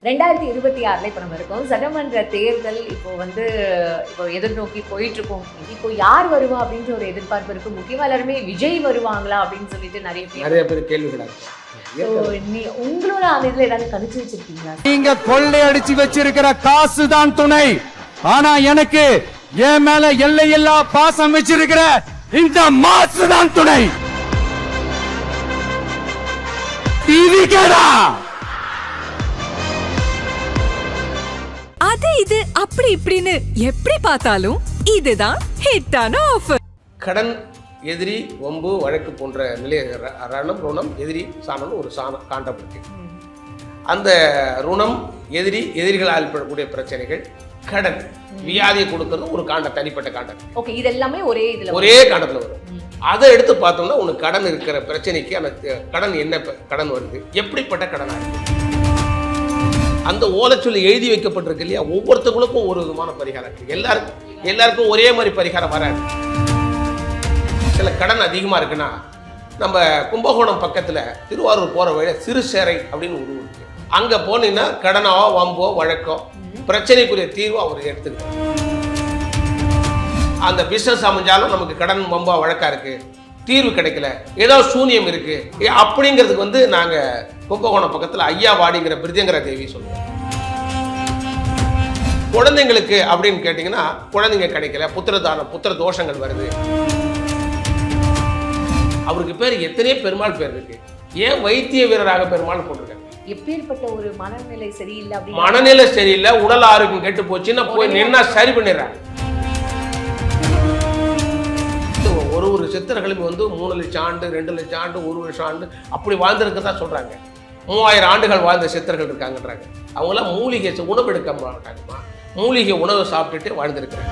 2026 இப்போ நம்ம இருக்கோம். சட்டமன்ற தேர்தல் இப்போ எதிர்நோக்கி போயிட்டு இருக்கோம். இப்போ யார் வருவா அப்படின்ற ஒரு எதிர்பார்ப்பு இருக்கு. முக்கியமா எல்லாருமே விஜய் வருவாங்களா அப்படின்னு சொல்லிட்டு நிறைய பேர் கேள்விகளா இருக்கு. உங்களோட அந்த இதுல ஏதாவது கணிச்சு வச்சிருக்கீங்களா? நீங்க கொள்ளை அடிச்சு வச்சிருக்கிற காசு தான் துணை, ஆனா எனக்கு என் மேல எல்லையில்லா பாசம் வச்சிருக்கிற இந்த மாசு தான் துணை. அது இது அப்படி இப்படின்னு எப்படி பார்த்தாலும் இதுதான் ஹிட்டான ஆஃபர். கடன், எதிரி, வம்பு, வழக்கு போன்ற நிலைய ரணம், ருணம், எதிரி, சாணம் ஒரு காண்டம் இருக்கு. அந்த ருணம், எதிரிகளால் ஏற்படக்கூடிய பிரச்சனைகள், கடன், வியாதியை கொடுக்கறது ஒரு காண்டம், தனிப்பட்ட காண்டம். ஓகே, இது எல்லாமே ஒரே காண்டத்துல வரும். அதை எடுத்து பார்த்தோம்னா உனக்கு கடன் இருக்கிற பிரச்சனைக்கு அந்த கடன் என்ன கடன் வருது, எப்படிப்பட்ட கடனா இருக்கு, அந்த ஓலைச்சொல்லி எழுதி வைக்கப்பட்டிருக்கு இல்லையா, ஒவ்வொருத்தவங்களுக்கும் ஒரு விதமான பரிகாரம் இருக்கு. எல்லாருக்கும் ஒரே மாதிரி பரிகாரம் வராது. சில கடன் அதிகமா இருக்குன்னா, நம்ம கும்பகோணம் பக்கத்துல திருவாரூர் போற வழியில சிறுசேரை அப்படின்னு ஒரு ஊர் இருக்கு. அங்க போனீங்கன்னா கடனோ வம்போ வழக்கோ பிரச்சனைக்குரிய தீர்வு அவர் எடுத்துக்கிட்டார். அந்த பிசினஸ் அமைஞ்சாலும் நமக்கு கடன் வம்பா வழக்கா இருக்கு, தீர்வு கிடைக்கல, ஏதோ சூனியம் இருக்கு அப்படிங்கிறதுக்கு நாங்க கும்பகோணம் பக்கத்துல ஐயாவாடிங்கிற பிரித்தியங்கர தேவி சொல்லுவோம். குழந்தைங்களுக்கு அப்படின்னு கேட்டீங்கன்னா குழந்தைங்க கிடைக்கல, புத்திர தோஷங்கள் வருது. அவருக்கு பேர் எத்தனையோ பெருமாள் பேர் இருக்கு. ஏன் வைத்திய வீரராக பெருமாள் போட்டிருக்காங்க? எப்பேற்பட்ட ஒரு மனநிலை சரியில்லை, மனநிலை சரியில்லை, உடல் ஆரோக்கியம் கெட்டு போச்சுன்னா போய் நின்னா சரி பண்ணிடுறாங்க. ஒரு சித்தர்களும் 3 லட்சம் ஆண்டு, 2 லட்சம் ஆண்டு, 1 வருஷம் ஆண்டு அப்படி வாழ்ந்திருக்கதான் சொல்றாங்க. 3000 ஆண்டுகள் வாழ்ந்த சித்தர்கள் இருக்காங்கன்றாங்க. அவங்களாம் மூலிகை உணவு எடுக்க மாட்டாங்கம்மா, மூலிகை உணவு சாப்பிட்டுட்டு வாழ்ந்திருக்கிறாங்க.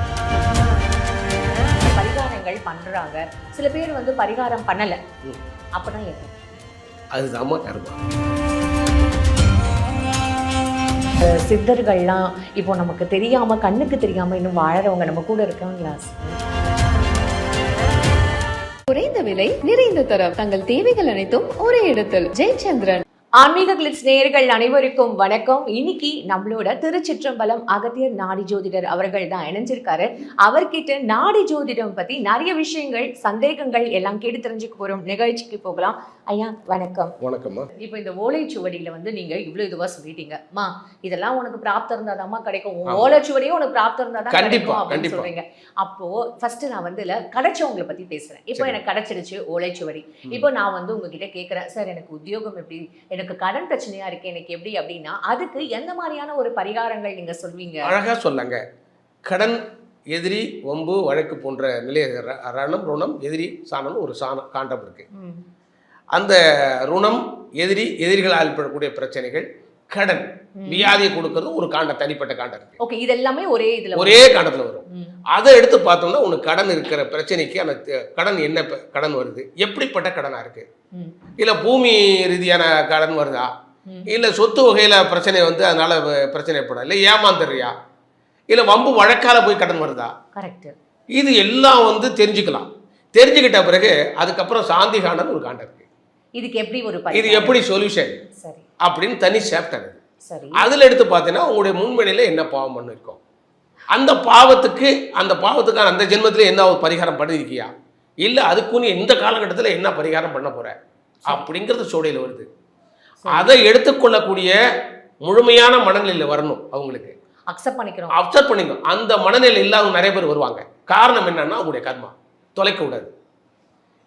பரிகாரங்கள் பண்றாங்க, சில பேர் பரிகாரம் பண்ணல, அப்பதான் அதுதான் கர்மம். சித்தர்கள்லாம் இப்போ நமக்கு தெரியாம, கண்ணுக்கு தெரியாம இன்னும் வாழறவங்க நம்ம கூட இருக்காங்களா? குறைந்த விலை, நிறைந்த தரம், தங்கள் தேவைகள் அனைத்தும் ஒரே இடத்தில். ஜெயச்சந்திரன். ஆன்மீக கிளிட்ஸ் நேயர்கள் அனைவருக்கும் வணக்கம். இன்னைக்கு நம்மளோட திருச்சிற்றம்பலம் அகத்தியர் நாடி ஜோதிடர் அவர்கள் தான் இணைஞ்சிருக்காரு. அவர்கிட்ட நாடி ஜோதிடம் பத்தி நிறைய விஷயங்கள், சந்தேகங்கள் எல்லாம் கேட்டு தெரிஞ்சுக்க போறோம். நிகழ்ச்சிக்கு போகலாம். ஐயா வணக்கம். வணக்கம்மா. இப்போ இந்த ஓலைச்சுவடியில நீங்க இவ்வளவு இதுவா சொல்லிட்டீங்கம்மா, இதெல்லாம் உனக்கு பிராப்தம் இருந்தாதாம்மா கிடைக்கும், ஓலைச்சுவடியும் உனக்கு பிராப்தம் இருந்தாதான் கிடைக்கும் அப்படின்னு சொல்றீங்க. அப்போ ஃபர்ஸ்ட் நான் கிடைச்சவங்களை பத்தி பேசுறேன். இப்போ எனக்கு கிடைச்சிருச்சு ஓலைச்சுவடி. இப்போ நான் உங்ககிட்ட கேட்கிறேன், சார் எனக்கு உத்தியோகம் எப்படி, எனக்கு கடன் பிரச்சனையா இருக்கு, எனக்கு எப்படி அப்படின்னா அதுக்கு எந்த மாதிரியான ஒரு பரிகாரங்கள் நீங்க சொல்வீங்க? அழகா சொல்லாங்க. கடன், எதிரி, வம்பு, வழக்கு போன்ற நிலைய ரணம், ருணம், எதிரி, சாணம் ஒரு காண்டம் இருக்கு. அந்த ருணம், எதிரிகளால் ஏற்படக்கூடிய பிரச்சனைகள், கடன், வியாதியை கொடுக்கறது ஒரு காண்டம், தனிப்பட்ட காண்டம் இருக்கு. ஓகே, இது எல்லாமே ஒரே காண்டத்துல வரும். அதை எடுத்து பார்த்தோம்னா உனக்கு கடன் இருக்கிற பிரச்சனைக்கு அந்த கடன் என்ன கடன் வருது, எப்படிப்பட்ட கடனா இருக்கு, இல்ல பூமி ரீதியான கடன் வருதா, இல்ல சொத்து வகையில பிரச்சனை அதனால பிரச்சனை ஏற்படும், இல்ல ஏமாந்துறியா, இல்ல வம்பு வழக்கால போய் கடன் வருதா, இது எல்லாம் தெரிஞ்சுக்கலாம். தெரிஞ்சுக்கிட்ட பிறகு அதுக்கப்புறம் சாந்தி காண்டம் ஒரு காண்டம் இருக்கு. இது எப்படி சொல்யூஷன் அப்படின்னு தனி சாப்டர். அதுல எடுத்து பார்த்தீங்கன்னா உங்களுடைய முன்மணியில என்ன பாவம் பண்ணிருக்கோம், அந்த பாவத்துக்கான அந்த ஜென்மத்துல என்ன பரிகாரம் பண்ணிருக்கியா, இல்ல அதுக்குன்னு எந்த காலகட்டத்தில் என்ன பரிகாரம் பண்ண போற அப்படிங்கிறது சோடையில் வருது. அதை எடுத்துக்கொள்ளக்கூடிய முழுமையான மனநிலையில் வரணும். அவங்களுக்கு அக்செப்ட் பண்ணிக்கணும். அந்த மனநிலை இல்லாத நிறைய பேர் வருவாங்க. காரணம் என்னன்னா அவங்களுடைய கர்மா தொலைக்க விடாது.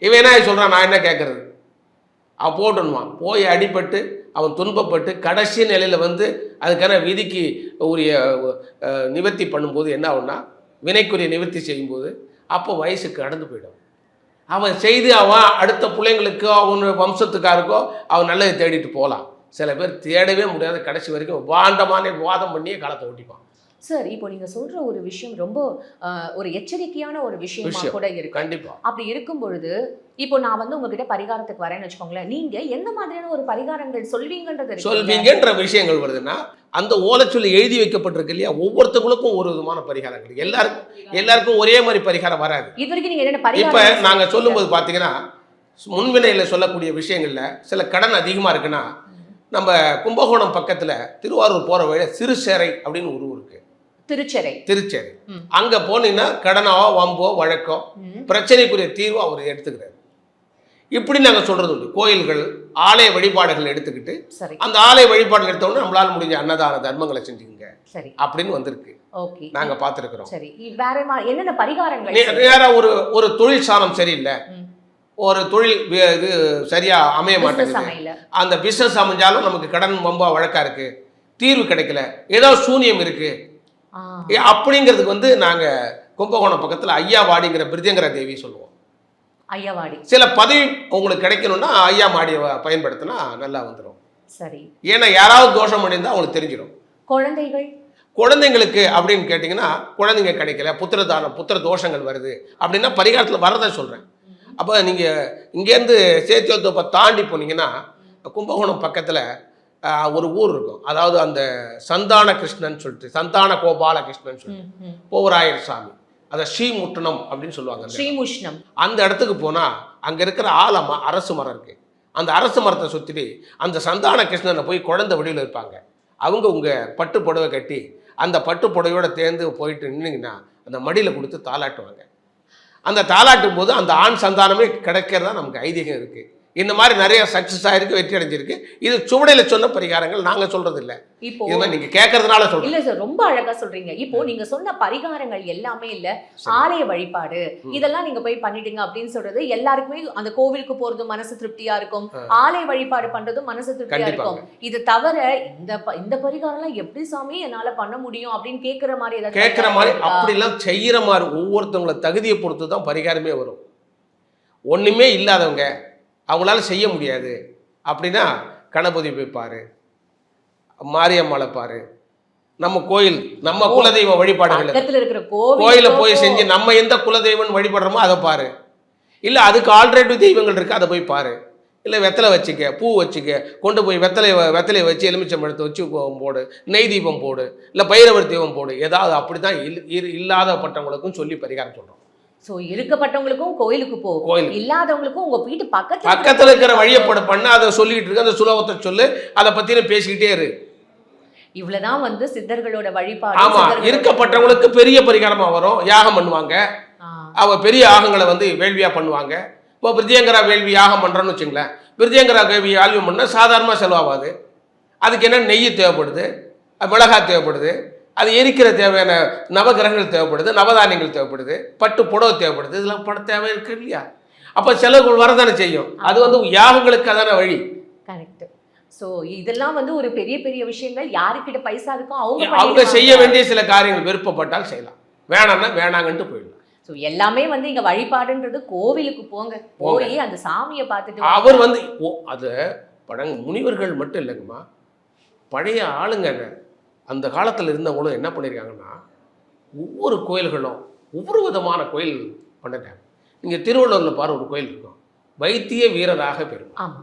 இவன் என்ன சொல்றான், நான் என்ன கேட்கறது, அவன் போட்டுன்னுவான். போய் அடிபட்டு அவன் துன்பப்பட்டு கடைசி நிலையில அதுக்கான விதிக்கு உரிய நிவர்த்தி பண்ணும்போது என்ன ஆகும்னா, வினைக்குரிய நிவர்த்தி செய்யும்போது அப்போ வயசுக்கு கடந்து போயிடும். அவன் செய்து அவன் அடுத்த பிள்ளைங்களுக்கோ அவன் வம்சத்துக்காருக்கோ அவன் நல்லதை தேடிட்டு போகலாம். சில பேர் தேடவே முடியாத கடைசி வரைக்கும் வாண்டமான விவாதம் பண்ணியே காலத்தை ஓட்டிப்பான். சார், இப்போ நீங்க சொல்ற ஒரு விஷயம் ரொம்ப ஒரு எச்சரிக்கையான ஒரு விஷயமா கூட இருக்கு. கண்டிப்பா. அப்படி இருக்கும் பொழுது இப்போ நான் உங்ககிட்ட பரிகாரத்துக்கு வரேன்னு வச்சுக்கோங்களேன், நீங்க எந்த மாதிரியான ஒரு பரிகாரங்கள் சொல்வீங்கன்ற விஷயங்கள் வருதுன்னா, அந்த ஓலைச்சொல்லி எழுதி வைக்கப்பட்டிருக்கு இல்லையா, ஒவ்வொருத்தவங்களுக்கும் ஒரு விதமான பரிகாரங்கள். எல்லாருக்கும் ஒரே மாதிரி பரிகாரம் வராது. இது வரைக்கும் நீங்க என்ன பரிகாரம் இப்ப நாங்க சொல்லும் போது பாத்தீங்கன்னா, முன்வினையில சொல்லக்கூடிய விஷயங்கள்ல சில கடன் அதிகமா இருக்குன்னா நம்ம கும்பகோணம் பக்கத்துல திருவாரூர் போற வழியில சிறுசேரை அப்படின்னு ஒரு ஊர் இருக்கு. திருச்சேரி. அங்க போனீங்கன்னா கடனோ வம்போ வழக்கோ பிரச்சனைக்குரிய தீர்வு அவர் எடுத்துக்கிறார். இப்படி நாங்க சொல்றது உண்டு. கோயில்கள் ஆலய வழிபாடுகள் எடுத்துக்கிட்டு அந்த ஆலய வழிபாடுகள் எடுத்தோம்னா நம்மளால முடிஞ்ச அன்னதான தர்மங்களை செஞ்சுங்க அப்படின்னு வந்திருக்கு. நாங்க பார்த்துருக்கிறோம். என்னென்ன பரிகாரங்கள்? வேற ஒரு தொழில் சாரம் சரியில்லை, ஒரு தொழில் இது சரியா அமைய மாட்டேங்குது, அந்த பிசினஸ் அமைஞ்சாலும் நமக்கு கடன் வம்பா வழக்கா இருக்கு, தீர்வு கிடைக்கல, ஏதோ சூனியம் இருக்கு அப்படிங்கிறதுக்கு வந்து நாங்க கும்பகோணம் பக்கத்துல ஐயாவாடிங்கிற பிரித்யங்கர தேவி சொல்லுவோம். ஐயாவாடி சில பதவி உங்களுக்கு கிடைக்கணும்னா ஐயா மாடியை பயன்படுத்தினா நல்லா வந்துடும். சரி. ஏன்னா யாராவது தோஷம் பண்ணியிருந்தா அவங்களுக்கு தெரிஞ்சிடும். குழந்தைங்களுக்கு அப்படின்னு கேட்டிங்கன்னா குழந்தைங்க கிடைக்கல, புத்திர தோஷங்கள் வருது அப்படின்னா பரிகாரத்தில் வரதை சொல்கிறேன். அப்போ நீங்கள் இங்கேருந்து சேத்தியோத்தப்பை தாண்டி போனீங்கன்னா கும்பகோணம் பக்கத்தில் ஒரு ஊர் இருக்கும். அதாவது அந்த சந்தான கிருஷ்ணன் சொல்லிட்டு, சந்தான கோபால கிருஷ்ணன் சொல்லிட்டு போவராயர் சாமி, அதை ஸ்ரீமுட்டனம் அப்படின்னு சொல்லுவாங்க. அந்த இடத்துக்கு போனால் அங்கே இருக்கிற அரசு மரம் இருக்குது. அந்த அரசு மரத்தை சுற்றிட்டு அந்த சந்தான கிருஷ்ணனை போய் குழந்தை வடிவில் இருப்பாங்க. அவங்க உங்கள் பட்டு புடவை கட்டி அந்த பட்டு புடவையோட தேர்ந்து போயிட்டு நின்னீங்கன்னா அந்த மடியில் கொடுத்து தாளாட்டுவாங்க. அந்த தாளாட்டும் போது அந்த ஆண் சந்தானமே கிடைக்கிறதா நமக்கு ஐதீகம் இருக்குது. இந்த மாதிரி நிறைய சக்சஸ் ஆயிருக்கு, வெற்றி அடைஞ்சிருக்கு. இது சுவடையில சொன்ன பரிகாரங்கள், நாங்க சொல்றது இல்ல. இப்போ நீங்க கேட்கறதுனால சொல்றீங்க. இல்ல சார், ரொம்ப அழகா சொல்றீங்க. இப்போ நீங்க சொன்ன பரிகாரங்கள் எல்லாமே இல்ல, ஆலய வழிபாடு இதெல்லாம் நீங்க போய் பண்ணிட்டீங்க அப்படின்னு சொல்றது எல்லாருக்குமே அந்த கோவிலுக்கு போறது மனசு திருப்தியா இருக்கும், ஆலய வழிபாடு பண்றதும் மனசு திருப்தியா இருக்கும். இது தவிர இந்த பரிகாரம் எல்லாம் எப்படி சாமி என்னால பண்ண முடியும் அப்படின்னு கேட்கிற மாதிரி ஏதாவது கேட்கிற மாதிரி அப்படி எல்லாம் செய்யற மாதிரி ஒவ்வொருத்தவங்கள தகுதியை பொறுத்து தான் பரிகாரமே வரும். ஒண்ணுமே இல்லாதவங்க அவங்களால செய்ய முடியாது அப்படின்னா கணபதி போய் பாரு, மாரியம்மாளை பாரு, நம்ம கோயில் நம்ம குலதெய்வ வழிபாடுகள் கோயில போய் செஞ்சு நம்ம எந்த குலதெய்வம் வழிபடுறோமோ அதை பாரு. இல்லை அதுக்கு ஆல்டர்னேட்டிவ் தெய்வங்கள் இருக்கு, அதை போய் பாரு. இல்லை வெத்தலை வச்சுக்க, பூ வச்சுக்க, கொண்டு போய் வெத்தலையை வச்சு எலுமிச்சம் எடுத்து வச்சு போடு, நெய் தீபம் போடு, இல்லை பைரவர் தீபம் போடு, ஏதாவது அப்படிதான் இல்லாதப்பட்டவங்களுக்கும் சொல்லி பரிகாரம் சொல்றோம். சோ இருக்கப்பட்டவங்களுக்கும் கோயிலுக்கு போகும், இல்லாதவங்களுக்கும் உங்க வீட்டு பக்கத்துல இருக்கிற வழியப்பட பண்ண அதை சொல்லிட்டு இருக்கு. அந்த சுலபத்தை சொல்லு, அதை பத்தின பேசிக்கிட்டே இரு. இவ்வளவுதான் வந்து சித்தர்களோட வழிபாடு. ஆமா, இருக்கப்பட்டவங்களுக்கு பெரிய பரிகாரமா வரும். யாகம் பண்ணுவாங்க, அவ பெரிய யாகங்களை வந்து வேள்வியா பண்ணுவாங்க. இப்போ பிரித்யங்கரா வேள்வி யாகம் பண்றோன்னு வச்சுங்களேன், பிரித்யங்கரா வேள்வி ஆல்வியம் பண்ண சாதாரணமா செலவாகாது. அதுக்கு என்ன நெய் தேவைப்படுது, மிளகாய் தேவைப்படுது, அது எரிக்கிற தேவையான நவகிரகங்கள் தேவைப்படுது, நவதானியங்கள் தேவைப்படுது, பட்டு புடவை தேவைப்படுது, இதெல்லாம் பட தேவை இருக்கு இல்லையா? அப்ப செலவுகள் வரதானே செய்யும். அது வந்து யாகங்களுக்கு அதான வழி. கரெக்ட். சோ இதெல்லாம் வந்து ஒரு பெரிய பெரிய விஷயங்கள். யாருக்கிட்ட பைசா இருக்கோ அவங்க செய்ய வேண்டிய சில காரியங்கள் விருப்பப்பட்டால் செய்யலாம், வேணாம்னா வேணாங்கன்ட்டு போயிடலாம். ஸோ எல்லாமே வந்து இங்க வழிபாடுன்றது கோவிலுக்கு போங்க, போய் அந்த சாமியை பார்த்துட்டு அவர் வந்து அது முனிவர்கள் மட்டும் இல்லைங்கம்மா, பழைய ஆளுங்க அந்த காலத்தில் இருந்தவங்களும் என்ன பண்ணியிருக்காங்கன்னா ஒவ்வொரு கோயில்களும் ஒவ்வொரு விதமான கோயில் பண்ணிட்டாங்க. நீங்கள் திருவள்ளூரில் பாரு ஒரு கோயில் இருக்கும், வைத்திய வீரராக பெருமாள்.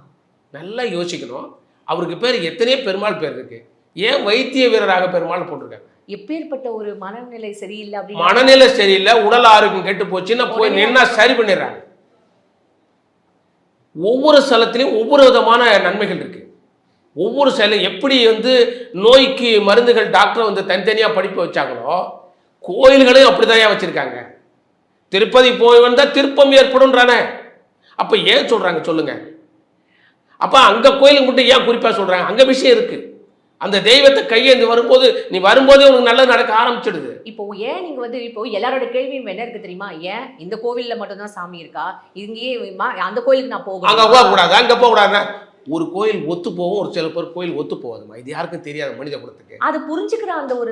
நல்லா யோசிக்கணும், அவருக்கு பேர் எத்தனையோ பெருமாள் பேர் இருக்கு, ஏன் வைத்திய வீரராக பெருமாள் போட்டிருக்காங்க? எப்பேற்பட்ட ஒரு மனநிலை சரியில்லை அப்படின்னு, மனநிலை சரியில்லை, உடல் ஆரோக்கியம் கெட்டு போச்சுன்னா போய் நின்னா சரி பண்ணிடுறாங்க. ஒவ்வொரு ஸ்தலத்திலையும் ஒவ்வொரு விதமான நன்மைகள் இருக்கு. ஒவ்வொரு செயலும் எப்படி வந்து நோய்க்கு மருந்துகள் டாக்டர் வந்து தனித்தனியாக படிப்பு வச்சாங்களோ கோயில்களையும் அப்படித்தான் வச்சிருக்காங்க. திருப்பதி போய் வந்தால் திருப்பம் ஏற்படும்ன்றானே, அப்போ ஏன் சொல்றாங்க சொல்லுங்க? அப்போ அங்கே கோயிலுக்கு மட்டும் ஏன் குறிப்பாக சொல்றாங்க? அங்கே விஷயம் இருக்கு. அந்த தெய்வத்தை கையேந்து வரும்போது நீ வரும்போதே உனக்கு நல்லது நடக்க ஆரம்பிச்சிடுது. இப்போ ஏன் நீங்க வந்து இப்போ எல்லாரோட கேள்வியும் என்ன இருக்கு தெரியுமா? ஏன் இந்த கோவில்ல மட்டும்தான் சாமி இருக்கா, இங்கேயே அந்த கோயிலுக்கு நான் போகணும், அங்கே போகக்கூடாது, அங்கே போகக்கூடாதுன்னா ஒரு கோயில் ஒத்து போகும், ஒரு சில பேர் கோயில் ஒத்து போகாதுமா. இது யாருக்கும் தெரியாது மனித குலத்துக்கு. அது புரிஞ்சுக்கிற அந்த ஒரு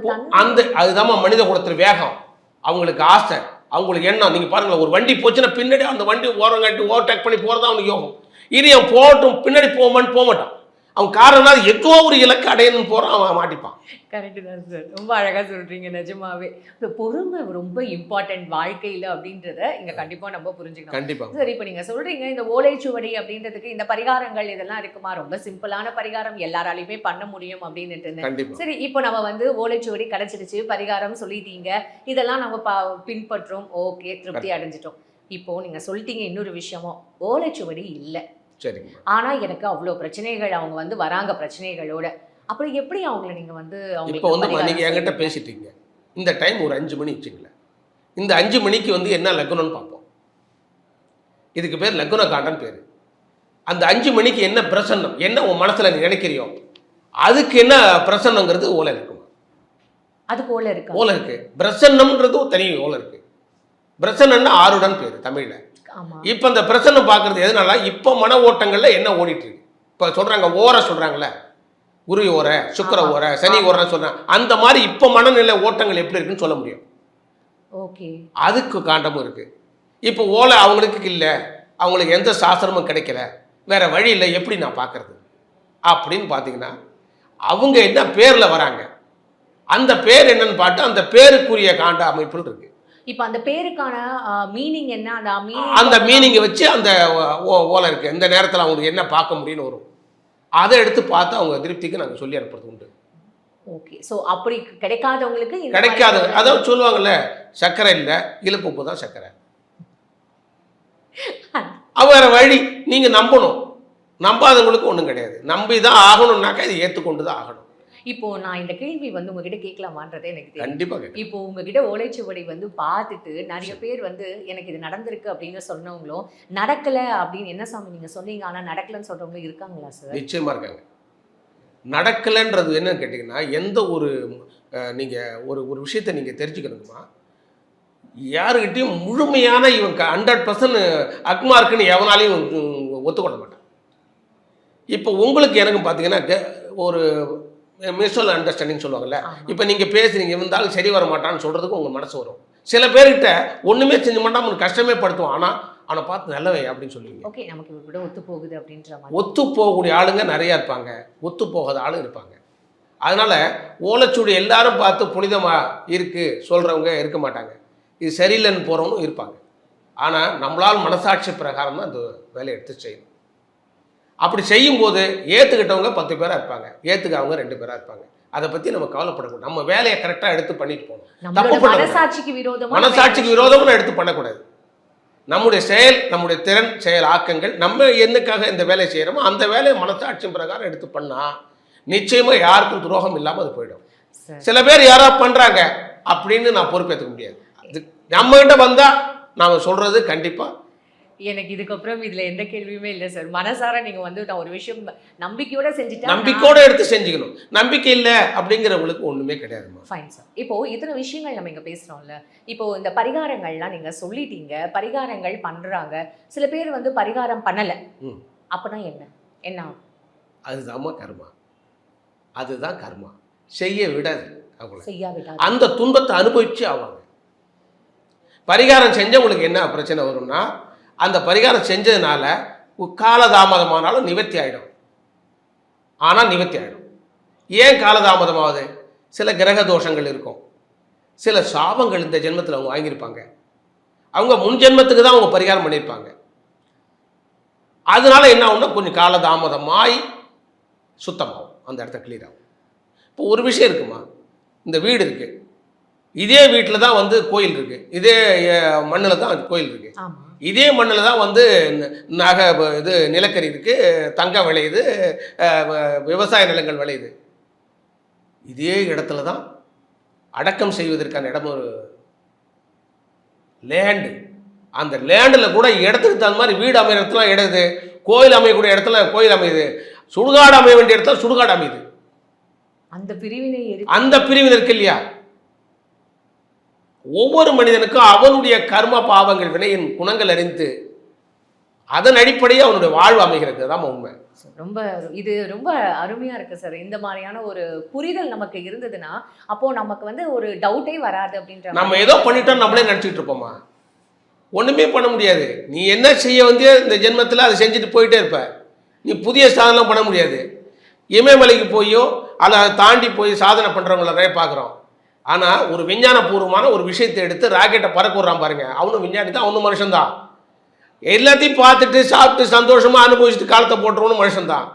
அதுதான் மனித குலத்துல வேகம், அவங்களுக்கு ஆசை, அவங்களுக்கு எண்ணம். நீங்க பாருங்களேன், ஒரு வண்டி போச்சுன்னா பின்னாடி அந்த வண்டி ஓரங்காட்டி ஓவர்டேக் பண்ணி போறதா அவனுக்கு யோகம். இனி அவன் போகட்டும், பின்னாடி போக மாட்டான். அவன் காரணம் ஏதோ ஒரு இலக்கு அடையணும்னு போறான், அவன் மாட்டிப்பான். கரெக்டு தான் சார், ரொம்ப அழகா சொல்றீங்க. நிஜமாவே இந்த பொறுமை ரொம்ப இம்பார்ட்டன்ட் வாழ்க்கையில அப்படின்றத இங்க கண்டிப்பா நம்ம புரிஞ்சுக்கணும். கண்டிப்பா சரி, இப்போ நீங்க சொல்றீங்க இந்த ஓலைச்சுவடி அப்படின்றதுக்கு இந்த பரிகாரங்கள் இதெல்லாம் இருக்குமா, ரொம்ப சிம்பிளான பரிகாரம் எல்லாராலையுமே பண்ண முடியும் அப்படின்னுட்டு. சரி, இப்போ நம்ம வந்து ஓலைச்சுவடி கிடைச்சிடுச்சு, பரிகாரம் சொல்லிட்டீங்க, இதெல்லாம் நம்ம பின்பற்றோம், ஓகே, திருப்தி அடைஞ்சிட்டோம். இப்போ நீங்க சொல்லிட்டீங்க இன்னொரு விஷயமும், ஓலைச்சுவடி இல்லை, சரிங்க. ஆனா எனக்கு அவ்வளவு பிரச்சனைகள், அவங்க வந்து வராங்க பிரச்சனைகளோட. அப்புறம் எப்படி அவங்கள நீங்க வந்து இப்போ வந்து நீங்க என்கிட்ட பேசிட்டீங்க, இந்த டைம் ஒரு 5 மணி வச்சுங்களேன். இந்த 5 மணிக்கு வந்து என்ன லக்னம்னு பார்ப்போம். இதுக்கு பேர் லக்ன காண்டன் பேர். அந்த 5 மணிக்கு என்ன பிரசன்னம், என்ன உன் மனசுல நீ நினைக்கிறியோ அதுக்கு என்ன பிரசன்னங்கிறது ஓலை இருக்குமா? அதுக்கு ஓலை இருக்கு. ஓலை இருக்கு. பிரசன்னம்ன்றது ஒரு தனி ஓலை இருக்கு. பிரசன்னம்னா ஆறுடன் பேர் தமிழ்ல. ஆமா. இப்போ இந்த பிரசன்னம் பார்க்கறது எதனால, இப்போ மன ஓட்டங்கள்ல என்ன ஓடிட்டு இருக்கு. இப்போ சொல்றாங்க ஓரை சொல்றாங்கல்ல, குரு ஓரை, சுக்கிர ஓரை, சனி ஓரை சொல்றாங்க. அந்த மாதிரி இப்போ மனநிலை ஓட்டங்கள் எப்படி இருக்குன்னு சொல்ல முடியும். ஓகே. அதுக்கு காண்டமும் இருக்கு. இப்போ ஓலை அவங்களுக்கு இல்லை, அவங்களுக்கு எந்த சாஸ்திரமும் கிடைக்கல, வேற வழி இல்லை, எப்படி நான் பார்க்கறது அப்படின்னு பார்த்தீங்கன்னா, அவங்க என்ன பேரில் வராங்க, அந்த பேர் என்னன்னு பார்த்து அந்த பேருக்குரிய காண்ட அமைப்புகள் இருக்கு. இப்போ அந்த பேருக்கான மீனிங் என்ன, அந்த மீனிங்கை வச்சு அந்த ஓலை இருக்கு. இந்த நேரத்தில் அவங்களுக்கு என்ன பார்க்க முடியும்னு வரும். அதை எடுத்து பார்த்து அவங்க திருப்திக்கு நாங்கள் சொல்லி அனுப்புறது உண்டு. ஓகே. ஸோ அப்படி கிடைக்காதவங்களுக்கு கிடைக்காத, அதாவது சொல்லுவாங்கல்ல, சர்க்கரை இல்லை இழுப்பு உப்பு தான் சர்க்கரை. வேற வழி நீங்க நம்பணும். நம்பாதவங்களுக்கு ஒன்றும் கிடையாது. நம்பி தான் ஆகணும்னாக்கா இதை ஏற்றுக்கொண்டு தான் ஆகணும். இப்போ நான் இந்த கேள்வி வந்து உங்ககிட்ட கேட்கலாமான்றதே எனக்கு தெரியும். கண்டிப்பா. இப்போ உங்ககிட்ட ஓலைச்சுவடி வந்து பார்த்துட்டு நிறைய பேர் வந்து எனக்கு இது நடந்திருக்கு அப்படின்னு சொன்னவங்களும், நடக்கல அப்படின்னு என்ன சாமி நீங்க சொன்னீங்க ஆனா நடக்கலன்னு சொல்றவங்களும் இருக்காங்களா சார்? நிச்சயமா இருக்காங்க. நடக்கலைன்றது என்னன்னு கேட்டிங்கன்னா, எந்த ஒரு நீங்கள் ஒரு விஷயத்தை நீங்கள் தெரிஞ்சுக்கணுமா, யாருக்கிட்டையும் முழுமையான இவன் 100% அக்மார்க்குன்னு எவனாலையும் ஒத்துக்கொள்ள மாட்டான். இப்போ உங்களுக்கு எனக்கும் பார்த்தீங்கன்னா ஒரு மியூச்சுவல் அண்டர்ஸ்டாண்டிங் சொல்லுவாங்கல்ல. இப்போ நீங்கள் பேசுறீங்க, இருந்தாலும் சரி வர மாட்டான்னு சொல்கிறதுக்கு உங்கள் மனசு வரும். சில பேர்கிட்ட ஒன்றுமே செஞ்ச மாட்டான், உனக்கு கஷ்டமே படுத்துவோம், ஆனால் அவனை பார்த்து நல்லவே அப்படின்னு சொல்லுவீங்க. ஓகே, நமக்கு இவங்க கூட ஒத்து போகுது அப்படின்ற மாதிரி. ஒத்து போகக்கூடிய ஆளுங்க நிறையா இருப்பாங்க, ஒத்து போகாத ஆளுங்க இருப்பாங்க. அதனால் ஓலைச்சுவடி எல்லாரும் பார்த்து புனிதமாக இருக்குது சொல்கிறவங்க இருக்க மாட்டாங்க. இது சரியில்லைன்னு போகிறவங்களும் இருப்பாங்க. ஆனால் நம்மளால் மனசாட்சி பிரகாரம் தான் அந்த வேலையை எடுத்து செய்யணும். அப்படி செய்யும்போது ஏற்றுக்கிட்டவங்க 10 பேராக இருப்பாங்க, ஏற்றுக்காதவங்க 2 பேராக இருப்பாங்க. அதை பற்றி நம்ம கவலைப்படக்கூடாது. நம்ம வேலையை கரெக்டாக எடுத்து பண்ணிட்டு போகணும். தப்பு பண்ண மனசாட்சிக்கு விரோதமும் எடுத்து பண்ணக்கூடாது. நம்முடைய செயல், நம்முடைய திறன், செயல் ஆக்கங்கள், நம்ம என்னக்காக இந்த வேலையை செய்கிறோமோ அந்த வேலையை மனசாட்சி பிரகாரம் எடுத்து பண்ணால் நிச்சயமாக யாருக்கும் துரோகம் இல்லாமல் அது போயிடும். சில பேர் யாராவது பண்ணுறாங்க அப்படின்னு நான் பொறுப்பேற்றுக்க முடியாது. அது நம்மகிட்ட வந்தால் நாம் சொல்கிறது கண்டிப்பாக. எனக்கு இதுக்கப்புறம் இதுல எந்த கேள்வியுமே இல்லை சார். மனசார நீங்க வந்து நான் ஒரு விஷயம் நம்பிக்கையோட செஞ்சுட்டா, நம்பிக்கையோட எடுத்து செஞ்சுக்கணும். நம்பிக்கை இல்லை அப்படிங்கிறவங்களுக்கு ஒண்ணுமே கிடையாதுமா. Fine sir. இப்போ இத்தனை விஷயங்கள் நம்ம இங்க பேசுறோம்ல, இப்போ இந்த பரிகாரங்கள்லாம் நீங்க சொல்லிட்டீங்க, பரிகாரங்கள் பண்றாங்க, சில பேர் வந்து பரிகாரம் பண்ணல, அப்பனா என்ன அதுதான்மா கர்மா. அதுதான் கர்மா. செய்ய விடாது, செய்ய விடாது. அந்த துன்பத்தை அனுபவிச்சு ஆவாங்க. பரிகாரம் செஞ்சவங்களுக்கு என்ன பிரச்சனை வரும்னா, அந்த பரிகாரம் செஞ்சதுனால காலதாமதமானாலும் நிவர்த்தி ஆகிடும். ஆனால் நிவர்த்தி ஆகிடும். ஏன் காலதாமதமாகுது? சில கிரக தோஷங்கள் இருக்கும், சில சாபங்கள் இந்த ஜென்மத்தில் அவங்க வாங்கியிருப்பாங்க. அவங்க முன் ஜென்மத்துக்கு தான் அவங்க பரிகாரம் பண்ணியிருப்பாங்க. அதனால என்ன ஆகும்னா கொஞ்சம் காலதாமதமாய் சுத்தமாகும், அந்த இடத்த கிளியர் ஆகும். இப்போ ஒரு விஷயம் இருக்குமா, இந்த வீடு இருக்குது, இதே வீட்டில் தான் வந்து கோயில் இருக்குது, இதே மண்ணில் தான் கோயில் இருக்குது, இதே மண்ணில் தான் வந்து நகை இது நிலக்கரி இருக்குது, தங்கம் விளையுது, விவசாய நிலங்கள் விளையுது. இதே இடத்துல தான் அடக்கம் செய்வதற்கான இடம் ஒரு லேண்டு. அந்த லேண்டில் கூட இடத்துக்கு தகுந்த மாதிரி வீடு அமைகிற இடத்துல இடது, கோயில் அமையக்கூடிய இடத்துல கோயில் அமையுது, சுடுகாடு அமைய வேண்டிய இடத்துல சுடுகாடு அமையுது. அந்த பிரிவினை இருக்கு இல்லையா? ஒவ்வொரு மனிதனுக்கும் அவனுடைய கர்ம பாவங்கள் வினையின் குணங்கள் அறிந்து அதன் அடிப்படையே அவனுடைய வாழ்வு அமைகிறது தான் உண்மை. ரொம்ப அருமையா இருக்கு சார். இந்த மாதிரியான ஒரு புரிதல் நமக்கு இருந்ததுன்னா அப்போ நமக்கு வந்து ஒரு டவுட்டே வராது. அப்படின்ற நம்ம ஏதோ பண்ணிட்டோம் நம்மளே நினைச்சிட்டு இருப்போமா? ஒண்ணுமே பண்ண முடியாது. நீ என்ன செய்ய வந்து இந்த ஜென்மத்தில் அதை செஞ்சுட்டு போயிட்டே இருப்ப. நீ புதிய சாதனை பண்ண முடியாது. இமயமலைக்கு போயோ அதை தாண்டி போய் சாதனை பண்றவங்கள நிறைய பார்க்குறோம். ஆனால் ஒரு விஞ்ஞானபூர்வமான ஒரு விஷயத்தை எடுத்து ராக்கெட்டை பறக்க விட்றான் பாருங்க, அவனும் விஞ்ஞானி தான், அவனும் மனுஷன்தான். எல்லாத்தையும் பார்த்துட்டு சாப்பிட்டு சந்தோஷமா அனுபவிச்சுட்டு காலத்தை போட்டுருவனும் மனுஷன்தான்.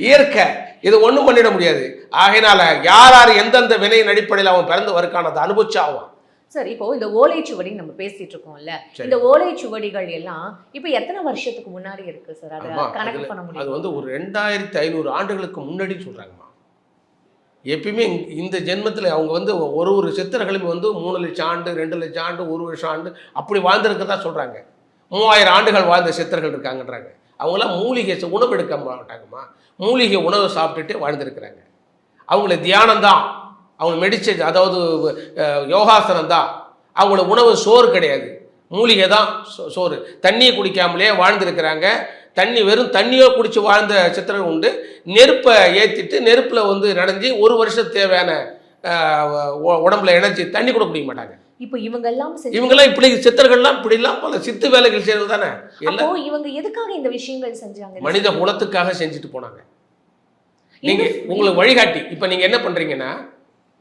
இயற்கை இது ஒன்றும் பண்ணிட முடியாது. ஆகையினால யார் எந்தெந்த வினையின் அடிப்படையில் அவன் பிறந்து வருக்கான அதை அனுபவிச்சு ஆவான். சார் இப்போ இந்த ஓலைச்சுவடி நம்ம பேசிட்டு இருக்கோம்ல, இந்த ஓலைச்சுவடிகள் எல்லாம் இப்போ எத்தனை வருஷத்துக்கு முன்னாடி இருக்கு சார்? அதை கணக்கு பண்ண முடியும்? அது வந்து ஒரு 2500 ஆண்டுகளுக்கு முன்னாடி சொல்றாங்கம்மா. எப்பயுமே இந்த ஜென்மத்தில் அவங்க வந்து ஒரு சித்தர்களும் வந்து 3 லட்சம் ஆண்டு, 2 லட்சம் ஆண்டு, 1 வருஷம் ஆண்டு அப்படி வாழ்ந்துருக்கதா சொல்றாங்க. 3000 ஆண்டுகள் வாழ்ந்த சித்தர்கள் இருக்காங்கன்றாங்க. அவங்களாம் மூலிகை உணவு எடுக்க மாட்டாங்கம்மா, மூலிகை உணவு சாப்பிட்டுட்டு வாழ்ந்துருக்கிறாங்க. அவங்கள தியானம் தான், அவங்க மெடிச்சது, அதாவது யோகாசனம் தான். அவங்களோட உணவு சோறு கிடையாது, மூலிகை தான் சோறு. தண்ணியை குடிக்காமலே வாழ்ந்துருக்கிறாங்க. வெறும் தண்ணியோ குடிச்சு வாழ்ந்த சித்திரங்கள் உண்டு. நெருப்பை ஏற்றிட்டு நெருப்பில் வந்து நனைஞ்சி 1 வருஷம் தேவையான உடம்புல எனர்ஜி, தண்ணி கூட குடிக்க மாட்டாங்க. இப்போ இவங்கெல்லாம் இப்படி சித்தர்கள்லாம் இப்படிலாம் பல சித்து வேலைகள் செய்வது தானே. இவங்க எதுக்காக இந்த விஷயங்கள் செஞ்சாங்க? மனித குலத்துக்காக செஞ்சுட்டு போனாங்க. நீங்க உங்களுக்கு வழிகாட்டி. இப்ப நீங்க என்ன பண்றீங்கன்னா,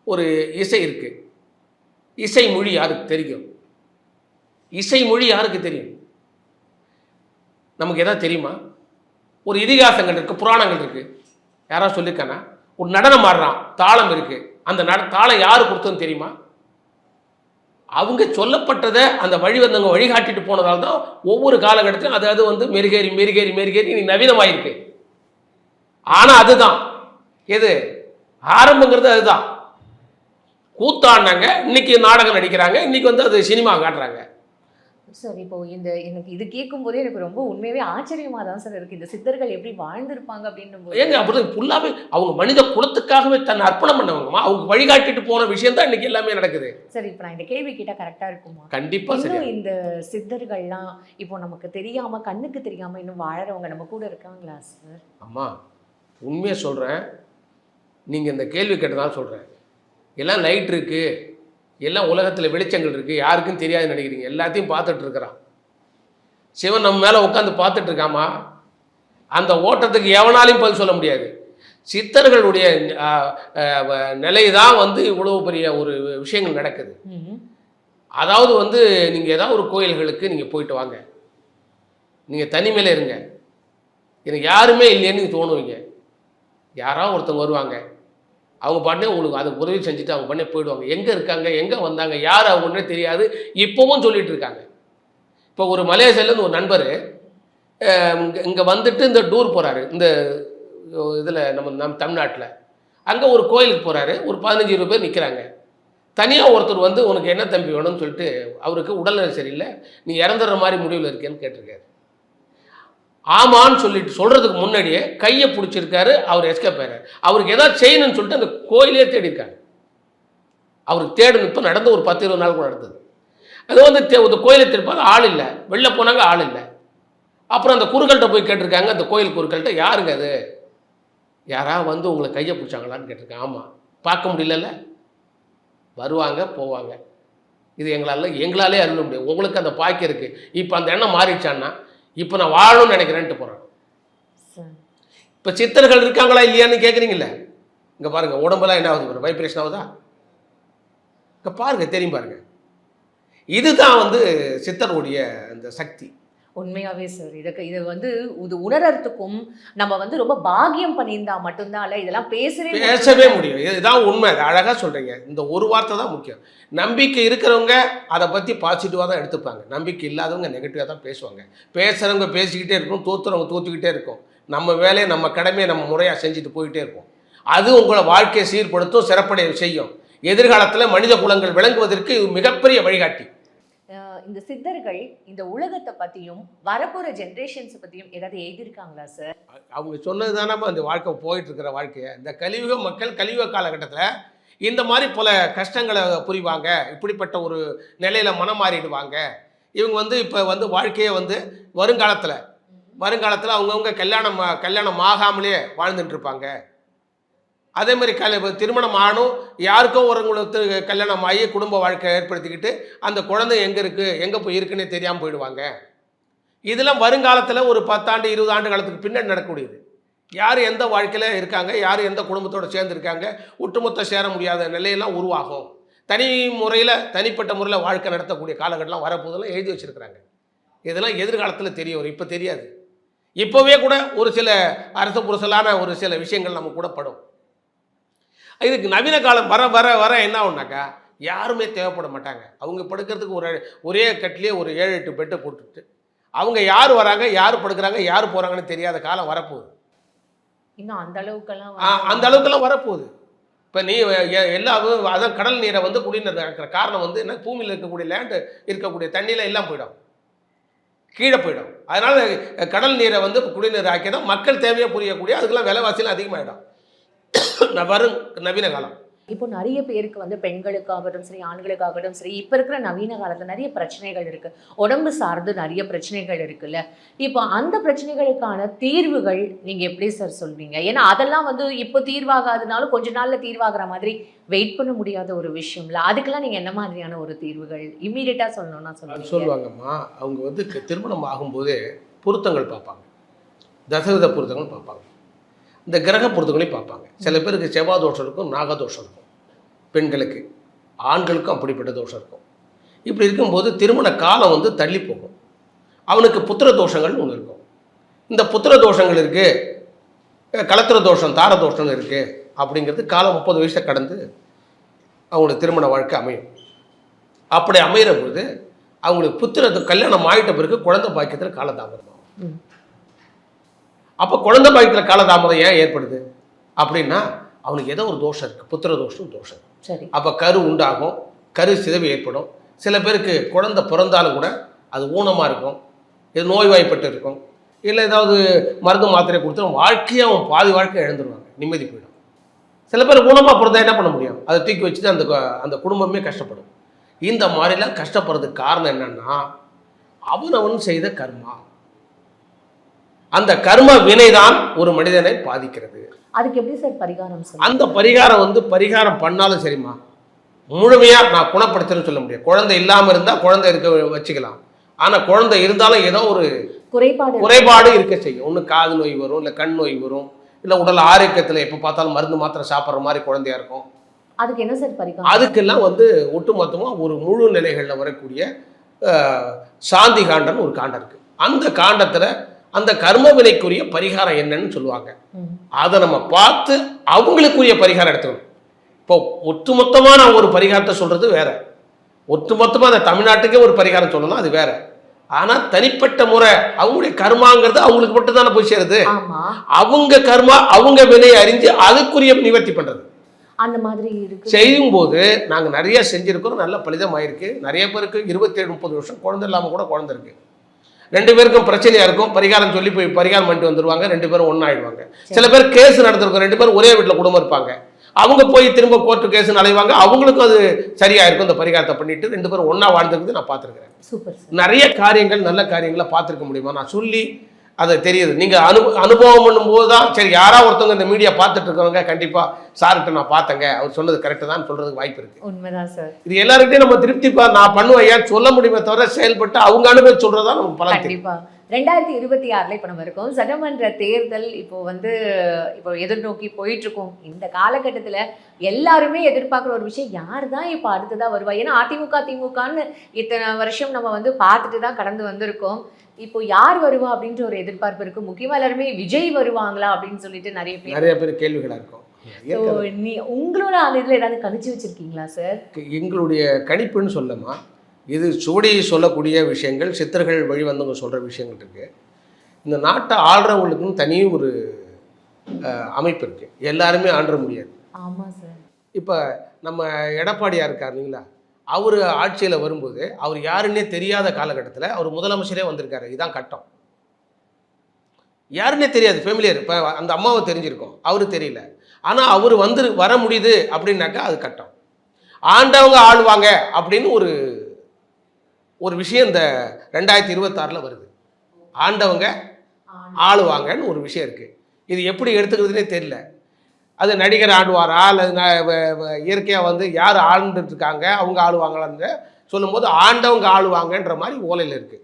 ஒரு இசை இருக்கு, இசை மொழி யாருக்கு தெரியும்? இசை மொழி யாருக்கு தெரியும்? நமக்கு எதாவது தெரியுமா? ஒரு இதிகாசங்கள் இருக்கு, புராணங்கள் இருக்கு, யாராவது சொல்லியிருக்கானா? ஒரு நடனம் ஆடுறான், தாளம் இருக்கு, அந்த தாளம் யாரு கொடுத்ததுன்னு தெரியுமா? அவங்க சொல்லப்பட்டதை அந்த வழிவந்தவங்க வழிகாட்டிட்டு போனதால் தான் ஒவ்வொரு காலகட்டத்திலும் அதாவது வந்து மெருகேறி மெருகேறி மெருகேறி இன்னைக்கு நவீனமாயிருக்கு. ஆனா அதுதான் எது ஆரம்பங்கிறது. அதுதான் கூத்தாடினாங்க, இன்னைக்கு நாடகம் நடிக்கிறாங்க, இன்னைக்கு வந்து அது சினிமா காட்டுறாங்க. சார் இப்போ எனக்கு இது கேட்கும் போதே எனக்கு ரொம்ப உண்மையாவே ஆச்சரியமா தான் சார் இருக்கு. இந்த சித்தர்கள் எப்படி வாழ்ந்திருப்பாங்க அப்படின்னு. ஏங்க அப்படி ஃபுல்லாவே அவங்க மனித குலத்துக்காகவே தன்னை அர்ப்பணம் பண்ணவங்கம்மா. அவங்க வழிகாட்டிட்டு போன விஷயம் தான் இன்னைக்கு எல்லாமே நடக்குது. சரி, இப்போ நான் இந்த கேள்வி கேட்டா கரெக்டா இருக்குமா? கண்டிப்பா. சரி, இந்த சித்தர்கள்லாம் இப்போ நமக்கு தெரியாம, கண்ணுக்கு தெரியாம இன்னும் வாழறவங்க நம்ம கூட இருக்காங்களா சார்? அம்மா உண்மையை சொல்றேன், நீங்க இந்த கேள்வி கேட்டதால சொல்றேன். எல்லாம் லைட் இருக்கு, எல்லாம் உலகத்தில் வெளிச்சங்கள் இருக்குது, யாருக்கும் தெரியாதுன்னு நினைக்கிறீங்க. எல்லாத்தையும் பார்த்துட்டு இருக்கிறான் சிவன், நம்ம மேலே உட்காந்து பார்த்துட்டு இருக்காமா. அந்த ஓட்டத்துக்கு எவனாலையும் பதில் சொல்ல முடியாது. சித்தர்களுடைய நிலை தான் வந்து இவ்வளோ பெரிய ஒரு விஷயங்கள் நடக்குது. அதாவது வந்து நீங்கள் ஏதாவது ஒரு கோயில்களுக்கு நீங்கள் போயிட்டு வாங்க, நீங்கள் தனிமையில் இருங்க, எனக்கு யாருமே இல்லைன்னு தோணுவீங்க. யாராவது ஒருத்தவங்க வருவாங்க, அவங்க பாட்டே உங்களுக்கு அதை உதவி செஞ்சுட்டு அவங்க பண்ணே போயிடுவாங்க. எங்கே இருக்காங்க, எங்கே வந்தாங்க, யார் அவங்கன்னே தெரியாது. இப்போவும் சொல்லிட்டு இருக்காங்க. இப்போ ஒரு மலேசியாலேருந்து ஒரு நண்பர் இங்கே வந்துட்டு இந்த டூர் போகிறாரு, இந்த இதில் நம்ம தமிழ்நாட்டில். அங்கே ஒரு கோயிலுக்கு போகிறாரு, ஒரு 15-20 பேர் நிற்கிறாங்க. தனியாக ஒருத்தர் வந்து உனக்கு என்ன தம்பி வேணும்னு சொல்லிட்டு, அவருக்கு உடல்நிலை சரியில்லை, நீ இறந்துடுற மாதிரி முடிவில் இருக்கேன்னு கேட்டிருக்காரு. ஆமான்னு சொல்லிட்டு சொல்கிறதுக்கு முன்னாடியே கையை பிடிச்சிருக்காரு. அவர் எஸ்கேப் ஆகிறார். அவருக்கு ஏதாவது செய்யணும்னு சொல்லிட்டு அந்த கோயிலே தேடி இருக்காங்க. அவருக்கு தேடணும். இப்போ நடந்து ஒரு 10-20 நாள் கூட நடந்தது. அது வந்து இந்த கோயிலை திருப்பாது ஆள் இல்லை, வெளில போனாங்க ஆள் இல்லை. அப்புறம் அந்த குருக்கள்கிட்ட போய் கேட்டிருக்காங்க, அந்த கோயில் குருக்கள்கிட்ட, யாருங்க அது, யாராவது வந்து உங்களை கையை பிடிச்சாங்களான்னு கேட்டிருக்காங்க. ஆமாம், பார்க்க முடியல, வருவாங்க போவாங்க, இது எங்களாலே அருள முடியும், உங்களுக்கு அந்த பாக்கியம் இருக்குது. இப்போ அந்த எண்ணம் மாறிடுச்சான்னா, இப்போ நான் வாழணும்னு நினைக்கிறேன்ட்டு போகிறேன். இப்போ சித்தர்கள் இருக்காங்களா இல்லையான்னு கேட்குறீங்கள, இங்கே பாருங்கள் உடம்பெல்லாம் என்ன ஆகுது, வைப்ரேஷன் ஆகுதா, இங்கே பாருங்கள், தெரியும் பாருங்கள். இதுதான் வந்து சித்தருடைய அந்த சக்தி. உண்மையாவே சார், இது வந்து இது உணர்றதுக்கும் நம்ம வந்து ரொம்ப பாக்கியம் பண்ணியிருந்தா மட்டும்தான் இதெல்லாம் பேசவே முடியும். இதுதான் உண்மை. அழகாக சொல்கிறீங்க. இந்த ஒரு வார்த்தை தான் முக்கியம். நம்பிக்கை இருக்கிறவங்க அதை பற்றி பாசிட்டிவாக தான் எடுத்துப்பாங்க, நம்பிக்கை இல்லாதவங்க நெகட்டிவாக தான் பேசுவாங்க. பேசுகிறவங்க பேசிக்கிட்டே இருக்கும், தோற்றுறவங்க தோற்றுக்கிட்டே இருக்கும். நம்ம வேலையை நம்ம கடமையை நம்ம முறையாக செஞ்சுட்டு போயிட்டே இருப்போம். அது உங்களை வாழ்க்கையை சீர்படுத்தும், சிறப்படைய செய்யும். எதிர்காலத்தில் மனித குலங்கள் விளங்குவதற்கு இது மிகப்பெரிய வழிகாட்டி. இந்த சித்தர்கள் இந்த உலகத்தை பற்றியும் வரப்போகிற ஜென்ரேஷன்ஸ் பற்றியும் ஏதாவது எழுதியிருக்காங்களா சார்? அவங்க சொன்னது தானே அந்த வாழ்க்கை போயிட்டு இருக்கிற வாழ்க்கையை. இந்த கலியுக மக்கள் கலியுக காலகட்டத்தில் இந்த மாதிரி பல கஷ்டங்களை புரிவாங்க, இப்படிப்பட்ட ஒரு நிலையில் மனம் மாறிடுவாங்க. இவங்க வந்து இப்போ வந்து வாழ்க்கையை வந்து வருங்காலத்தில் அவங்கவுங்க கல்யாணம் ஆகாமலே வாழ்ந்துட்டுருப்பாங்க. அதே மாதிரி திருமணம் ஆனும் யாருக்கோ ஒருங்களுக்கு கல்யாணம் ஆகி குடும்ப வாழ்க்கை ஏற்படுத்திக்கிட்டு அந்த குழந்தை எங்கே இருக்குது, எங்கே போய் இருக்குன்னே தெரியாமல் போயிடுவாங்க. இதெல்லாம் வருங்காலத்தில் ஒரு 10 ஆண்டு 20 ஆண்டு காலத்துக்கு பின்னாடி நடக்கக்கூடியது. யார் எந்த வாழ்க்கையில் இருக்காங்க, யார் எந்த குடும்பத்தோடு சேர்ந்துருக்காங்க, ஒட்டுமொத்த சேர முடியாத நிலையெல்லாம் உருவாகும். தனிப்பட்ட முறையில் வாழ்க்கை நடத்தக்கூடிய காலகட்டம்லாம் வரப்போதெல்லாம் எழுதி வச்சுருக்கிறாங்க. இதெல்லாம் எதிர்காலத்தில் தெரிய வரும், இப்போ தெரியாது. இப்போவே கூட ஒரு சில அரச புரசலான ஒரு சில விஷயங்கள் நம்ம கூட படும். இதுக்கு நவீன காலம் வர வர வர என்ன ஆகுனாக்கா, யாருமே தேவைப்பட மாட்டாங்க. அவங்க படுக்கிறதுக்கு ஒரே கட்டிலே ஒரு 7-8 பெட்டை போட்டுட்டு அவங்க யார் வராங்க, யார் படுக்கிறாங்க, யார் போகிறாங்கன்னு தெரியாத காலம் வரப்போகுது. இன்னும் அந்த அளவுக்கெல்லாம் அந்த அளவுக்கெல்லாம் வரப்போகுது. இப்போ நீ எல்லா அதான் கடல் நீரை வந்து குடிநீர் இருக்கிற காரணம் வந்து என்ன, பூமியில் இருக்கக்கூடிய லேண்டு இருக்கக்கூடிய தண்ணியில் எல்லாம் போயிடும், கீழே போயிடும். அதனால் கடல் நீரை வந்து குடிநீர் ஆக்கி தான் மக்கள் தேவையாக புரியக்கூடிய, அதுக்கெல்லாம் விலைவாசிலாம் அதிகமாகிடும் வரும் நவீன காலம். இப்போ நிறைய பேருக்கு வந்து பெண்களுக்காகட்டும் சரி, ஆண்களுக்காகட்டும் சரி, இப்போ இருக்கிற நவீன காலத்தில் நிறைய பிரச்சனைகள் இருக்கு, உடம்பு சார்ந்து நிறைய பிரச்சனைகள் இருக்குல்ல. இப்போ அந்த பிரச்சனைகளுக்கான தீர்வுகள் நீங்க எப்படி சார் சொல்வீங்க? ஏன்னா அதெல்லாம் வந்து இப்போ தீர்வாகாதனாலும் கொஞ்ச நாள்ல தீர்வாகிற மாதிரி வெயிட் பண்ண முடியாத ஒரு விஷயம்ல. அதுக்கெல்லாம் நீங்க என்ன மாதிரியான ஒரு தீர்வுகள் இம்மீடியட்டா சொல்லணும்னா சொல்லுவாங்கம்மா? அவங்க வந்து திருமணம் ஆகும்போதே பொருத்தங்கள் பார்ப்பாங்க, தசரத பொருத்தங்கள் பார்ப்பாங்க, இந்த கிரக பொருத்தங்களையும் பார்ப்பாங்க. சில பேருக்கு செவ்வாய் தோஷம் இருக்கும், நாகதோஷம் இருக்கும், பெண்களுக்கு, ஆண்களுக்கும் அப்படிப்பட்ட தோஷம் இருக்கும். இப்படி இருக்கும்போது திருமண காலம் வந்து தள்ளி போகும். அவனுக்கு புத்திர தோஷங்கள் ஒன்று இருக்கும். இந்த புத்திர தோஷங்கள் இருக்குது, கலத்திர தோஷம், தார தோஷம் இருக்குது. அப்படிங்கிறது காலம் 30 வயசை கடந்து அவங்களுக்கு திருமண வாழ்க்கை அமையும். அப்படி அமைகிற போது அவங்களுக்கு புத்திர கல்யாணம் ஆகிட்ட பிறகு குழந்தை பாக்கியத்தில் காலதாமதம். அப்போ குழந்தை பாக்கியத்தில் காலதாமதம் ஏன் ஏற்படுது அப்படின்னா, அவனுக்கு ஏதோ ஒரு தோஷம் இருக்குது, புத்திர தோஷம் தோஷம். சரி. அப்போ கரு உண்டாகும், கரு சிதைவு ஏற்படும். சில பேருக்கு குழந்தை பிறந்தாலும் கூட அது ஊனமாக இருக்கும், இது நோய்வாய்ப்பட்டு இருக்கும், இல்லை ஏதாவது மருந்து மாத்திரை கொடுத்து வாழ்க்கையை அவன் பாதி வாழ்க்கை இழந்துருவாங்க, நிம்மதி போயிடும். சில பேர் ஊனமாக பிறந்தா என்ன பண்ண முடியும், அதை தூக்கி வச்சுட்டு அந்த குடும்பமே கஷ்டப்படும். இந்த மாதிரிலாம் கஷ்டப்படுறதுக்கு காரணம் என்னன்னா, அவனவன் செய்த கர்மா. அந்த கர்ம வினைதான் ஒரு மனிதனை பாதிக்கிறது. அதுக்கு எப்படி சார் பரிகாரம்? அந்த பரிகாரம் வந்து பரிகாரம் பண்ணாலும் சரிம்மா, முழுமையா நான் குணப்படுத்துன்னு சொல்ல முடியும். குழந்தை இல்லாமல் இருந்தால் குழந்தை இருக்க வச்சுக்கலாம், ஆனால் குழந்தை இருந்தாலும் ஏதோ ஒரு குறைபாடு இருக்க செய்யும். ஒன்று காது நோய் வரும், இல்லை கண் நோய் வரும், இல்லை உடல் ஆரோக்கியத்தில் எப்போ பார்த்தாலும் மருந்து மாத்திரை சாப்பிட்ற மாதிரி குழந்தையா இருக்கும். அதுக்கு என்ன சார் பரிகாரம்? அதுக்கெல்லாம் வந்து ஒட்டுமொத்தமாக ஒரு முழு நிலைகளில் வரக்கூடிய சாந்தி காண்டம்னு ஒரு காண்டம் இருக்கு. அந்த காண்டத்தில் அந்த கர்ம வினைக்குரிய பரிகாரம் என்னன்னு சொல்லுவாங்க. அதை நம்ம பார்த்து அவங்களுக்குரிய பரிகாரம் எடுத்துக்கணும். இப்போ ஒட்டுமொத்தமாக நான் ஒரு பரிகாரத்தை சொல்றது வேற, ஒட்டுமொத்தமாக அந்த தமிழ்நாட்டுக்கே ஒரு பரிகாரம் சொல்லணும் அது வேற. ஆனால் தனிப்பட்ட முறை அவங்களுடைய கர்மாங்கிறது அவங்களுக்கு மட்டும் தானே போய் சேருது. அவங்க கர்மா அவங்க வினையை அறிஞ்சு அதுக்குரிய நிவர்த்தி பண்றது அந்த மாதிரி இருக்கு. செய்யும் போது நாங்கள் நிறைய செஞ்சிருக்கிறோம், நல்ல பலிதமாயிருக்கு. நிறைய பேருக்கு 27-30 வருஷம் குழந்தை இல்லாமல் கூட குழந்தை இருக்கு. 2 பேருக்கும் பிரச்சனையா இருக்கும், பரிகாரம் சொல்லி போய் பரிகாரம் பண்ணிட்டு வந்துருவாங்க, 2 பேரும் ஒன்னாயிடுவாங்க. சில பேர் கேஸ் நடந்திருக்கும், 2 பேரும் ஒரே வீட்டில் குடும்பம் இருப்பாங்க, அவங்க போய் திரும்ப கோர்ட்டு கேஸ் அலைவாங்க, அவங்களுக்கும் அது சரியா இருக்கும். இந்த பரிகாரத்தை பண்ணிட்டு 2 பேரும் ஒன்னா வாழ்ந்துருக்குது நான் பார்த்துருக்கிறேன். நிறைய காரியங்கள் நல்ல காரியங்களை பார்த்துருக்க முடியுமா நான் சொல்லி அது தெரியுது. நீங்கள் அனுபவம் பண்ணும்போது தான் சரி, யாரா ஒருத்தவங்க இந்த மீடியா பார்த்துட்டு இருக்கவங்க கண்டிப்பா சார்கிட்ட நான் பார்த்தேங்க, அவர் சொன்னது கரெக்டு தான் சொல்றதுக்கு வாய்ப்பு இருக்கு. உண்மைதான் சார். இது எல்லாருக்கிட்டையும் நம்ம திருப்திப்பா நான் பண்ணுவேன் ஏன் சொல்ல முடியுமே தவிர செயல்பட்டு அவங்க அனுபவம் சொல்றதா நமக்கு பலன். கண்டிப்பா 2026 இப்போ நம்ம இருக்கோம், சட்டமன்ற தேர்தல் இப்போ எதிர்நோக்கி போயிட்டு இருக்கோம். இந்த காலகட்டத்தில் எல்லாருமே எதிர்பார்க்குற ஒரு விஷயம், யார் தான் இப்போ அடுத்ததாக வருவா? ஏன்னா திமுகன்னு இத்தனை வருஷம் நம்ம வந்து பார்த்துட்டு தான் கடந்து வந்திருக்கோம். இப்போ யார் வருவா அப்படின்ற ஒரு எதிர்பார்ப்பு இருக்கு. முக்கியமா எல்லாருமே விஜய் வருவாங்களா அப்படின்னு சொல்லிட்டு நிறைய பேர் கேள்விகளா இருக்கும். உங்களோட அந்த இதில் ஏதாவது கணிச்சு வச்சிருக்கீங்களா சார்? எங்களுடைய கணிப்புன்னு சொல்லமா, இது சுவடி சொல்லக்கூடிய விஷயங்கள், சித்தர்கள் வழி வந்தவங்க சொல்கிற விஷயங்கள் இருக்குது. இந்த நாட்டை ஆள்றவங்களுக்குன்னு தனி ஒரு அமைப்பு இருக்குது, எல்லாருமே ஆள்ற முடியாது. ஆமாம் சார். இப்போ நம்ம எடப்பாடியார் இருக்கார் இல்லைங்களா, அவர் ஆட்சியில் வரும்போது அவர் யாருன்னே தெரியாத காலகட்டத்தில் அவர் முதலமைச்சரே வந்திருக்காரு. இதுதான் கட்டம். யாருன்னே தெரியாது, ஃபேமிலியர். இப்போ அந்த அம்மாவை தெரிஞ்சிருக்கோம், அவரு தெரியல. ஆனால் அவர் வர முடியுது அப்படின்னாக்கா அது கட்டம். ஆண்டவங்க ஆளுவாங்க அப்படின்னு ஒரு விஷயம் இந்த 2026 வருது. ஆண்டவங்க ஆளுவாங்கன்னு ஒரு விஷயம் இருக்குது. இது எப்படி எடுத்துக்கிறதுனே தெரியல. அது நடிகர் ஆடுவாரா அல்லது இயற்கையாக வந்து யார் ஆளுந்துட்டு இருக்காங்க அவங்க ஆளுவாங்களான்னு சொல்லும்போது ஆண்டவங்க ஆளுவாங்கன்ற மாதிரி ஓலையில் இருக்குது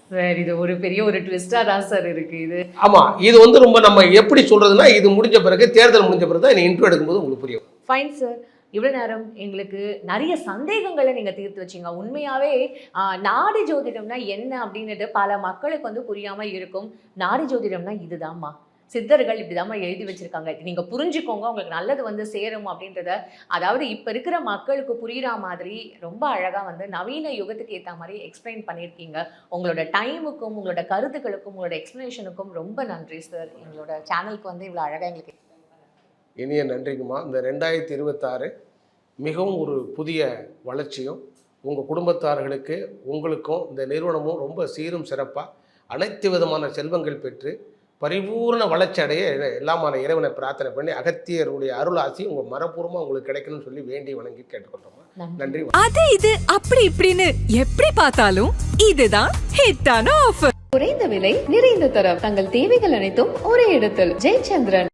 சார். இது ஒரு பெரிய ஒரு ட்விஸ்டாக தான் சார் இருக்குது இது. ஆமாம், இது வந்து ரொம்ப நம்ம எப்படி சொல்கிறதுனா, இது முடிஞ்ச பிறகு, தேர்தல் முடிஞ்ச பிறகு தான் இன்ட்ரோ எடுக்கும்போது உங்களுக்கு புரியும். Fine sir. இவ்வளோ நேரம் எங்களுக்கு நிறைய சந்தேகங்களை நீங்கள் தீர்த்து வச்சிங்க. உண்மையாகவே நாடி ஜோதிடம்னா என்ன அப்படின்னுட்டு பல மக்களுக்கு வந்து புரியாமல் இருக்கும். நாடி ஜோதிடம்னா இதுதான்மா, சித்தர்கள் இப்படிதாம்மா எழுதி வச்சிருக்காங்க, நீங்க புரிஞ்சுக்கோங்க, உங்களுக்கு நல்லது வந்து சேரும் அப்படின்றத, அதாவது இப்ப இருக்கிற மக்களுக்கு புரியுற மாதிரி ரொம்ப அழகா வந்து நவீன யுகத்துக்கு ஏத்த மாதிரி எக்ஸ்பிளைன் பண்ணியிருக்கீங்க. உங்களோட டைமுக்கும் உங்களோட கருத்துக்களுக்கும் உங்களோட எக்ஸ்பிளனேஷனுக்கும் ரொம்ப நன்றி சார். எங்களோட சேனலுக்கு வந்து இவ்வளவு அழகா எங்களுக்கு இனிய நன்றிங்கம்மா. இந்த 2026 மிகவும் ஒரு புதிய வளர்ச்சியும் உங்கள் குடும்பத்தார்களுக்கு உங்களுக்கும் இந்த நிறுவனமும் ரொம்ப சீரும் சிறப்பாக அனைத்து விதமான செல்வங்கள் பெற்று பரிபூர்ண வளர்ச்சி அடைய எல்லாமான இறைவனை பிரார்த்தனை பண்ணி அகத்தியருடைய அருள் ஆசி உங்கள் மனப்பூர்வமாக உங்களுக்கு கிடைக்கணும்னு சொல்லி வேண்டி வணங்கி கேட்டுக்கொண்டோம்மா. நன்றி. அது இது அப்படி இப்படின்னு எப்படி பார்த்தாலும் இதுதான் ஹிட்டான ஆஃபர். குறைந்த விலை நிறைந்த தரம் தங்கள் தேவைகள் அனைத்தும் ஒரே இடத்தில். ஜெயச்சந்திரன்.